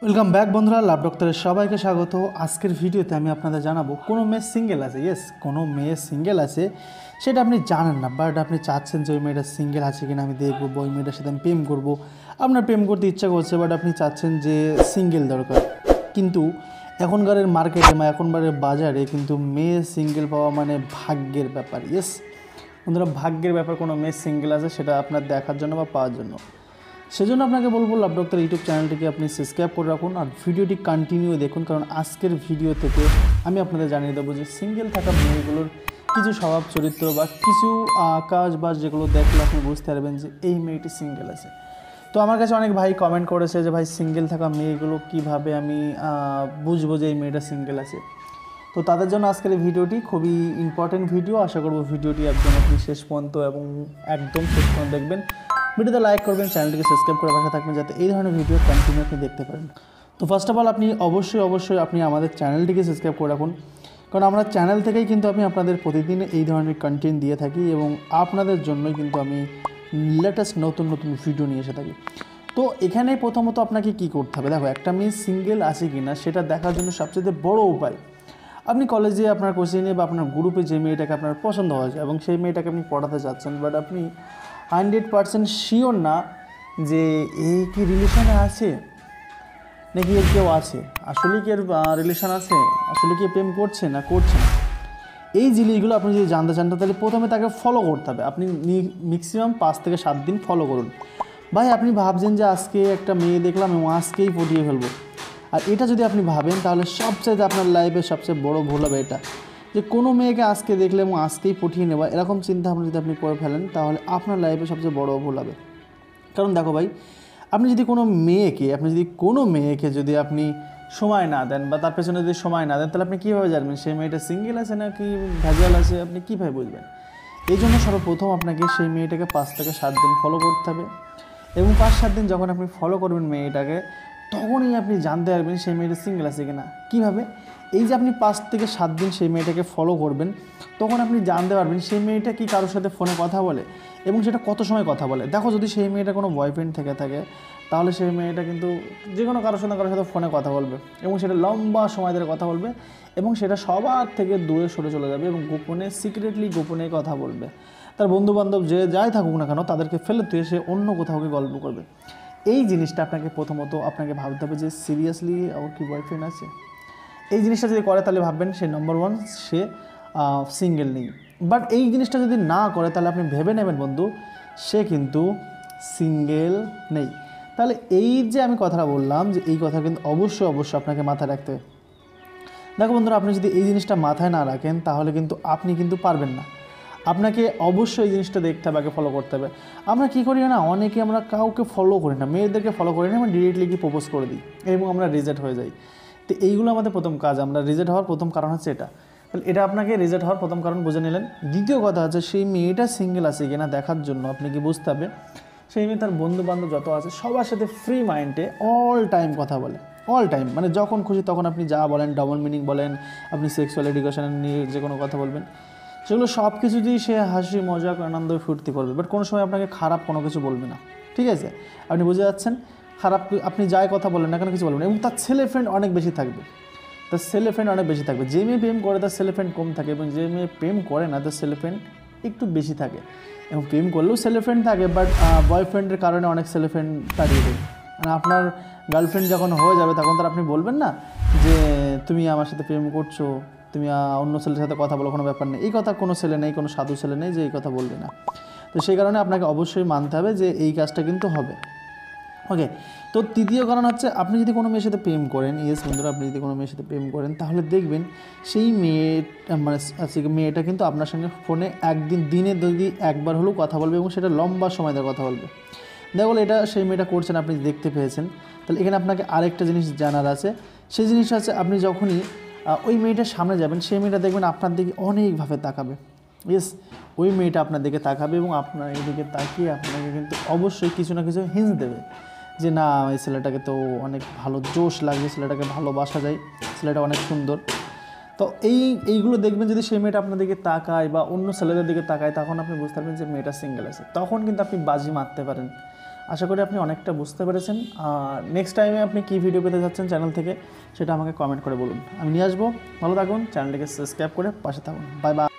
Welcome back বন্ধুরা, লাভ ডক্টরের সবাইকে স্বাগত। আজকের ভিডিওতে আমি আপনাদের জানাবো কোনো মেয়ে সিঙ্গেল আছে, ইয়েস কোনো মেয়ে সিঙ্গেল আছে, সেটা আপনি জানেন না, বাট আপনি চাচ্ছেন যে ওই মেয়েটা সিঙ্গেল আছে কিনা আমি দেখবো, ওই মেয়েটার সাথে আমি প্রেম করবো। আপনার প্রেম করতে ইচ্ছা করছে, বাট আপনি চাচ্ছেন যে সিঙ্গেল দরকার। কিন্তু এখনকার মার্কেটে বা এখনকার বাজারে কিন্তু মেয়ে সিঙ্গেল পাওয়া মানে ভাগ্যের ব্যাপার। ইয়েস বন্ধুরা, ভাগ্যের ব্যাপার কোনো মেয়ে সিঙ্গেল আছে সেটা আপনার দেখার জন্য বা পাওয়ার জন্য। সেজন্য আপনাকে বলবো লাভ ডক্টর ইউটিউব চ্যানেলটিকে আপনি সাবস্ক্রাইব করে রাখুন আর ভিডিওটি কন্টিনিউ দেখুন, কারণ আজকের ভিডিও থেকে আমি আপনাদের জানিয়ে দেবো যে সিঙ্গেল থাকা মেয়েগুলোর কিছু স্বভাব চরিত্র বা কিছু কাজ বাজ যেগুলো দেখলে আপনি বুঝতে পারবেন যে এই মেয়েটি সিঙ্গেল আছে। তো আমার কাছে অনেক ভাই কমেন্ট করেছে যে ভাই সিঙ্গেল থাকা মেয়েগুলো কিভাবে আমি বুঝবো যে এই মেয়েটা সিঙ্গেল আছে। তো তাদের জন্য আজকের এই ভিডিওটি খুবই ইম্পর্টেন্ট ভিডিও। আশা করবো ভিডিওটি একদম আপনি শেষ পর্যন্ত এবং একদম শেষ পর্যন্ত দেখবেন। ভিডিওতে লাইক করবেন, চ্যানেলটিকে সাবস্ক্রাইব করে পাশে থাকবেন যাতে এই ধরনের ভিডিও কন্টিনিউ আপনি দেখতে পারেন। তো ফার্স্ট অফ অল আপনি অবশ্যই আপনি আমাদের চ্যানেলটিকে সাবস্ক্রাইব করে রাখুন, কারণ আমরা চ্যানেল থেকেই কিন্তু আমি আপনাদের প্রতিদিন এই ধরনের কন্টেন্ট দিয়ে থাকি এবং আপনাদের জন্যই কিন্তু আমি লেটেস্ট নতুন ভিডিও নিয়ে এসে থাকি। তো এখানে প্রথমত আপনাকে কী করতে হবে, দেখো একটা মেয়ে সিঙ্গেল আছে কি না সেটা দেখার জন্য সবচেয়ে বড় উপায়, আপনি কলেজে আপনার কোচিংয়ে বা আপনার গ্রুপে যে মেয়েটাকে আপনার পছন্দ হয়েছে এবং সেই মেয়েটাকে আপনি পড়াতে চাচ্ছেন, বাট আপনি 100% শিওর না যে এই কি রিলেশনে আছে নাকি এর কেউ আছে, আসলে কি এর রিলেশন আছে, আসলে কি প্রেম করছে না করছে না, এই জিনিসগুলো আপনি যদি জানতে চান তাহলে প্রথমে তাকে ফলো করতে হবে। আপনি ম্যাক্সিমাম 5 থেকে 7 দিন ফলো করুন। ভাই আপনি ভাবছেন যে আজকে একটা মেয়ে দেখলাম এবং আজকেই পটিয়ে ফেলবো, আর এটা যদি আপনি ভাবেন তাহলে সবচেয়ে আপনার লাইফে সবচেয়ে বড় ভুল হবে এটা, যে কোনো মেয়েকে আজকে দেখলে এবং আজকেই পটিয়ে নেওয়া, এরকম চিন্তা ভাবনা যদি আপনি করে ফেলেন তাহলে আপনার লাইফে সবচেয়ে বড় ভুল হবে। কারণ দেখো ভাই, আপনি যদি কোনো মেয়েকে যদি আপনি সময় না দেন বা তার পেছনে যদি সময় না দেন, তাহলে আপনি কীভাবে জানবেন সেই মেয়েটা সিঙ্গেল আছে নাকি ভ্যাজুয়াল আছে, আপনি কীভাবে বুঝবেন? এই জন্য সর্বপ্রথম আপনাকে সেই মেয়েটাকে 5 থেকে 7 দিন ফলো করতে হবে এবং 5-7 দিন যখন আপনি ফলো করবেন মেয়েটাকে, তখনই আপনি জানতে পারবেন সেই মেয়েটা সিঙ্গেল আছে কিনা। কীভাবে? এই যে আপনি 5 থেকে 7 দিন সেই মেয়েটাকে ফলো করবেন, তখন আপনি জানতে পারবেন সেই মেয়েটা কি কারোর সাথে ফোনে কথা বলে এবং সেটা কত সময় কথা বলে। দেখো যদি সেই মেয়েটা কোনো বয়ফ্রেন্ড থেকে থাকে, তাহলে সেই মেয়েটা কিন্তু যে কোনো কারোর সাথে ফোনে কথা বলবে এবং সেটা লম্বা সময় ধরে কথা বলবে এবং সেটা সবার থেকে দূরে সরে চলে যাবে এবং গোপনে কথা বলবে। তার বন্ধুবান্ধব যে যাই থাকুক না কেন তাদেরকে ফেলে তুই সে অন্য কোথাও গিয়ে গল্প করবে। এই জিনিসটা প্রথমত আপনাকে ভাবতে হবে যে সিরিয়াসলি ওর কি বয়ফ্রেন্ড আছে। এই জিনিসটা যদি করে তাহলে ভাববেন সে নম্বর 1 সে সিঙ্গেল নেই। বাট এই জিনিসটা যদি না করে তাহলে আপনি ভেবে নেবেন বন্ধু সে কিন্তু সিঙ্গেল নেই। তাহলে এই যে আমি কথাটা বললাম যে এই কথা কিন্তু অবশ্যই আপনাকে মাথায় রাখতে হবে। দেখো বন্ধুরা, আপনি যদি এই জিনিসটা মাথায় না রাখেন তাহলে কিন্তু আপনি কিন্তু পারবেন না। আপনাকে অবশ্যই এই জিনিসটা দেখতে হবে, আগে ফলো করতে হবে। আমরা কী করি না, অনেকে আমরা কাউকে ফলো করি না, মেয়েদেরকে ফলো করি না, আমরা ডিরেক্টলি গিয়ে প্রপোজ করে দিই এবং আমরা রিজেক্ট হয়ে যাই। তো এইগুলো আমাদের প্রথম কাজ, আমরা রিজেক্ট হওয়ার প্রথম কারণ হচ্ছে এটা। তাহলে এটা আপনাকে রিজেক্ট হওয়ার প্রথম কারণ বুঝে নিলেন। দ্বিতীয় কথা হচ্ছে সেই মেয়েটা সিঙ্গেল আছে কিনা দেখার জন্য আপনি কি বুঝতে হবে সেই মেয়ে তার বন্ধুবান্ধব যত আছে সবার সাথে ফ্রি মাইন্ডে অল টাইম কথা বলে, অল টাইম মানে যখন খুশি তখন আপনি যা বলেন, ডবল মিনিং বলেন, আপনি সেক্সুয়াল এডুকেশন নিয়ে যে কোনো কথা বলবেন, সেগুলো সব কিছুতেই সে হাসি মজাক আনন্দ ফুর্তি করবে, বাট কোনো সময় আপনাকে খারাপ কোনো কিছু বলবে না। ঠিক আছে, আপনি বুঝে যাচ্ছেন? খারাপ আপনি যাই কথা বলেন না কেন কিছু বলবেন, এবং তার ছেলে ফ্রেন্ড অনেক বেশি থাকবে, যে মেয়ে প্রেম করে তার ছেলে ফ্রেন্ড কম থাকে এবং যে মেয়ে প্রেম করে না তার ছেলে ফ্রেন্ড একটু বেশি থাকে, এবং প্রেম করলেও ছেলে ফ্রেন্ড থাকে, বাট বয়ফ্রেন্ডের কারণে অনেক ছেলে ফ্রেন্ড তাড়িয়ে দেয়। মানে আপনার গার্লফ্রেন্ড যখন হয়ে যাবে তখন তার আপনি বলবেন না যে তুমি আমার সাথে প্রেম করছো, তুমি অন্য ছেলের সাথে কথা বলো, কোনো ব্যাপার নেই। এই কথা কোনো ছেলে নেই, কোনো সাধু ছেলে নেই যে এই কথা বলবে না। তো সেই কারণে আপনাকে অবশ্যই মানতে হবে যে এই কাজটা কিন্তু হবে। ওকে, তো তৃতীয় কারণ হচ্ছে আপনি যদি কোনো মেয়ের সাথে প্রেম করেন, ইয়েস বন্ধুরা, আপনি যদি কোনো মেয়ের সাথে প্রেম করেন তাহলে দেখবেন সেই মেয়েটা কিন্তু আপনার সঙ্গে ফোনে দিনে যদি একবার হলেও কথা বলবে এবং সেটা লম্বা সময় ধরে কথা বলবে। দেখো এটা সেই মেয়েটা করছেন, আপনি দেখতে পেয়েছেন। তাহলে এখানে আপনাকে আরেকটা জিনিস জানার আছে, সেই জিনিসটা হচ্ছে আপনি যখনই ওই মেয়েটার সামনে যাবেন সেই মেয়েটা দেখবেন আপনার দিকে অনেকভাবে তাকাবে। ইয়েস, ওই মেয়েটা আপনার দিকে তাকাবে এবং আপনার এদিকে তাকিয়ে আপনাকে কিন্তু অবশ্যই কিছু না কিছু হিন্ট দেবে যে না এই ছেলেটাকে তো অনেক ভালো জোশ লাগবে, ছেলেটাকে ভালোবাসা যায়, ছেলেটা অনেক সুন্দর। তো এইগুলো দেখবেন যদি সেই মেয়েটা আপনার দিকে তাকায় বা অন্য ছেলেদের দিকে তাকায়, তখন আপনি বুঝতে পারবেন যে মেয়েটা সিঙ্গেল আছে। তখন কিন্তু আপনি বাজি মারতে পারেন। আশা করি আপনি অনেকটা বুঝতে পেরেছেন। আর নেক্সট টাইমে আপনি কী ভিডিও পেতে যাচ্ছেন চ্যানেল থেকে সেটা আমাকে কমেন্ট করে বলুন, আমি নিয়ে আসবো। ভালো থাকুন, চ্যানেলটিকে সাবস্ক্রাইব করে পাশে থাকুন। Bye bye.